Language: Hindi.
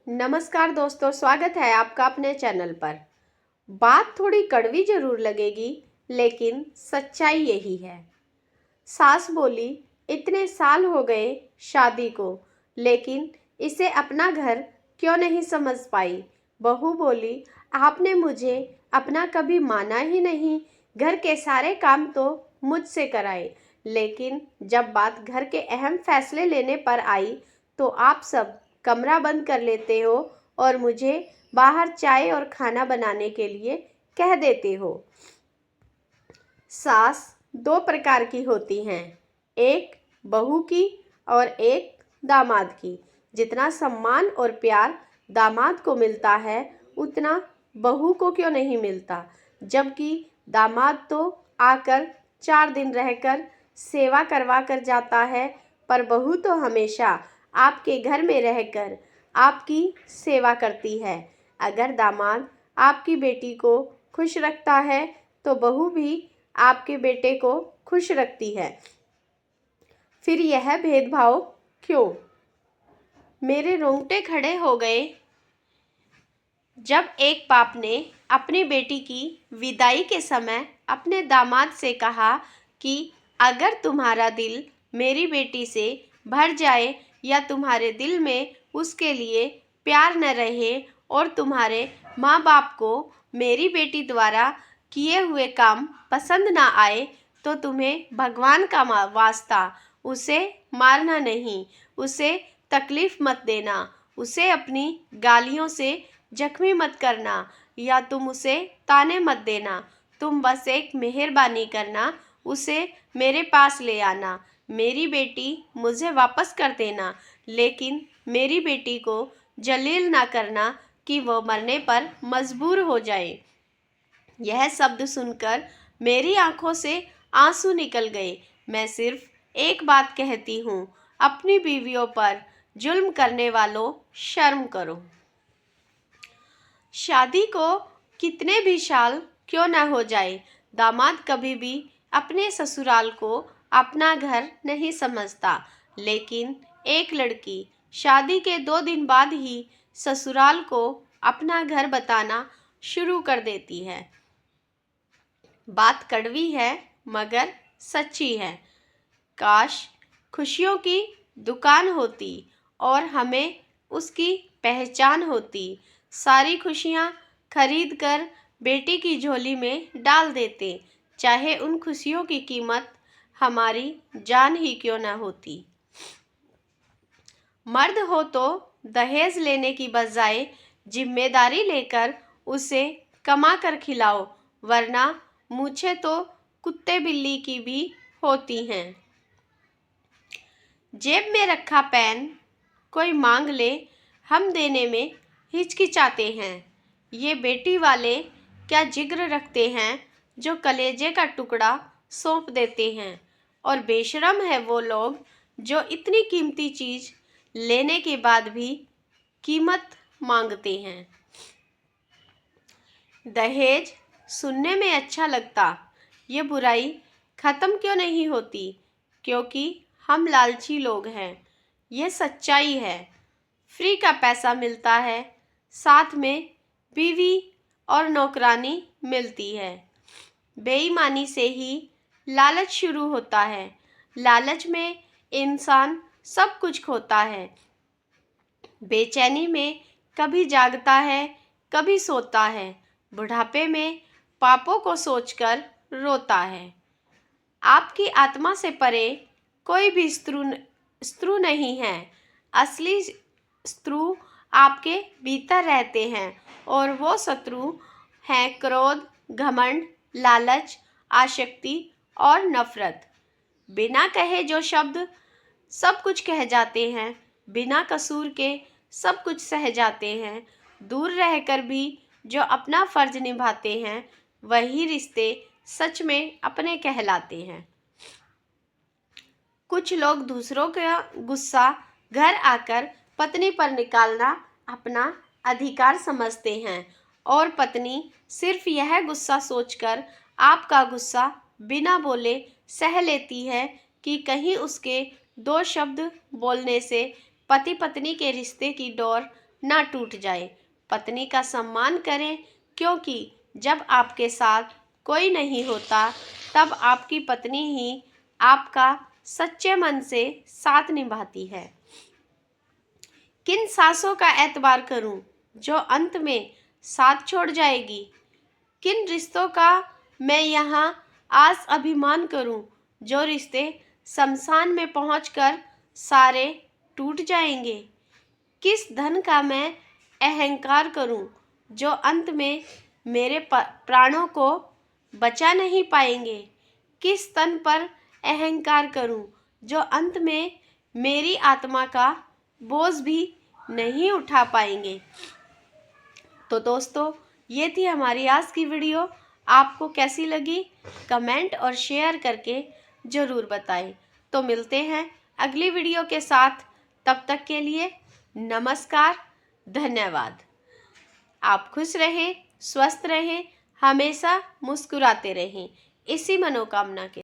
नमस्कार दोस्तों, स्वागत है आपका अपने चैनल पर। बात थोड़ी कड़वी जरूर लगेगी, लेकिन सच्चाई यही है। सास बोली, इतने साल हो गए शादी को, लेकिन इसे अपना घर क्यों नहीं समझ पाई। बहू बोली, आपने मुझे अपना कभी माना ही नहीं, घर के सारे काम तो मुझसे कराए, लेकिन जब बात घर के अहम फैसले लेने पर आई तो आप सब कमरा बंद कर लेते हो और मुझे बाहर चाय और खाना बनाने के लिए कह देते हो। सास दो प्रकार की होती हैं, एक बहू की और एक दामाद की। जितना सम्मान और प्यार दामाद को मिलता है, उतना बहू को क्यों नहीं मिलता। जबकि दामाद तो आकर 4 दिन रहकर सेवा करवा कर जाता है, पर बहू तो हमेशा आपके घर में रहकर आपकी सेवा करती है। अगर दामाद आपकी बेटी को खुश रखता है तो बहू भी आपके बेटे को खुश रखती है। फिर यह भेदभाव क्यों? मेरे रोंगटे खड़े हो गए जब एक बाप ने अपनी बेटी की विदाई के समय अपने दामाद से कहा कि अगर तुम्हारा दिल मेरी बेटी से भर जाए या तुम्हारे दिल में उसके लिए प्यार न रहे और तुम्हारे माँ बाप को मेरी बेटी द्वारा किए हुए काम पसंद ना आए, तो तुम्हें भगवान का वास्ता उसे मारना नहीं, उसे तकलीफ मत देना, उसे अपनी गालियों से जख्मी मत करना या तुम उसे ताने मत देना। तुम बस एक मेहरबानी करना, उसे मेरे पास ले आना, मेरी बेटी मुझे वापस कर देना, लेकिन मेरी बेटी को जलील ना करना कि वो मरने पर मजबूर हो जाए। यह शब्द सुनकर मेरी आंखों से आंसू निकल गए। मैं सिर्फ एक बात कहती हूँ, अपनी बीवियों पर जुल्म करने वालों, शर्म करो। शादी को कितने भी साल क्यों ना हो जाए, दामाद कभी भी अपने ससुराल को अपना घर नहीं समझता। लेकिन एक लड़की शादी के 2 दिन बाद ही ससुराल को अपना घर बताना शुरू कर देती है। बात कड़वी है मगर सच्ची है। काश खुशियों की दुकान होती और हमें उसकी पहचान होती। सारी खुशियाँ खरीद कर बेटी की झोली में डाल देते, चाहे उन खुशियों की कीमत हमारी जान ही क्यों ना होती। मर्द हो तो दहेज लेने की बजाय जिम्मेदारी लेकर उसे कमा कर खिलाओ, वरना मूछें तो कुत्ते बिल्ली की भी होती हैं। जेब में रखा पेन कोई मांग ले, हम देने में हिचकिचाते हैं। ये बेटी वाले क्या जिग्र रखते हैं जो कलेजे का टुकड़ा सौंप देते हैं। और बेशरम है वो लोग जो इतनी कीमती चीज़ लेने के बाद भी कीमत मांगते हैं। दहेज सुनने में अच्छा लगता, ये बुराई ख़त्म क्यों नहीं होती? क्योंकि हम लालची लोग हैं। ये सच्चाई है। फ्री का पैसा मिलता है, साथ में बीवी और नौकरानी मिलती है। बेईमानी से ही लालच शुरू होता है। लालच में इंसान सब कुछ खोता है। बेचैनी में कभी जागता है, कभी सोता है। बुढ़ापे में पापों को सोचकर रोता है। आपकी आत्मा से परे कोई भी शत्रु नहीं है। असली शत्रु आपके भीतर रहते हैं और वो शत्रु हैं क्रोध, घमंड, लालच, आसक्ति और नफरत। बिना कहे जो शब्द सब कुछ कह जाते हैं, बिना कसूर के सब कुछ सह जाते हैं। दूर रहकर भी जो अपना फर्ज निभाते हैं, वही रिश्ते सच में अपने कहलाते हैं। कुछ लोग दूसरों का गुस्सा घर आकर पत्नी पर निकालना अपना अधिकार समझते हैं और पत्नी सिर्फ यह गुस्सा सोचकर आपका गुस्सा बिना बोले सह लेती है कि कहीं उसके 2 शब्द बोलने से पति पत्नी के रिश्ते की डोर ना टूट जाए। पत्नी का सम्मान करें, क्योंकि जब आपके साथ कोई नहीं होता तब आपकी पत्नी ही आपका सच्चे मन से साथ निभाती है। किन सासों का एतबार करूं जो अंत में साथ छोड़ जाएगी? किन रिश्तों का मैं यहाँ आज अभिमान करूं जो रिश्ते शमशान में पहुंचकर सारे टूट जाएंगे? किस धन का मैं अहंकार करूं जो अंत में मेरे प्राणों को बचा नहीं पाएंगे? किस तन पर अहंकार करूं जो अंत में मेरी आत्मा का बोझ भी नहीं उठा पाएंगे? तो दोस्तों, ये थी हमारी आज की वीडियो। आपको कैसी लगी कमेंट और शेयर करके ज़रूर बताएं। तो मिलते हैं अगली वीडियो के साथ। तब तक के लिए नमस्कार, धन्यवाद। आप खुश रहें, स्वस्थ रहें, हमेशा मुस्कुराते रहें, इसी मनोकामना के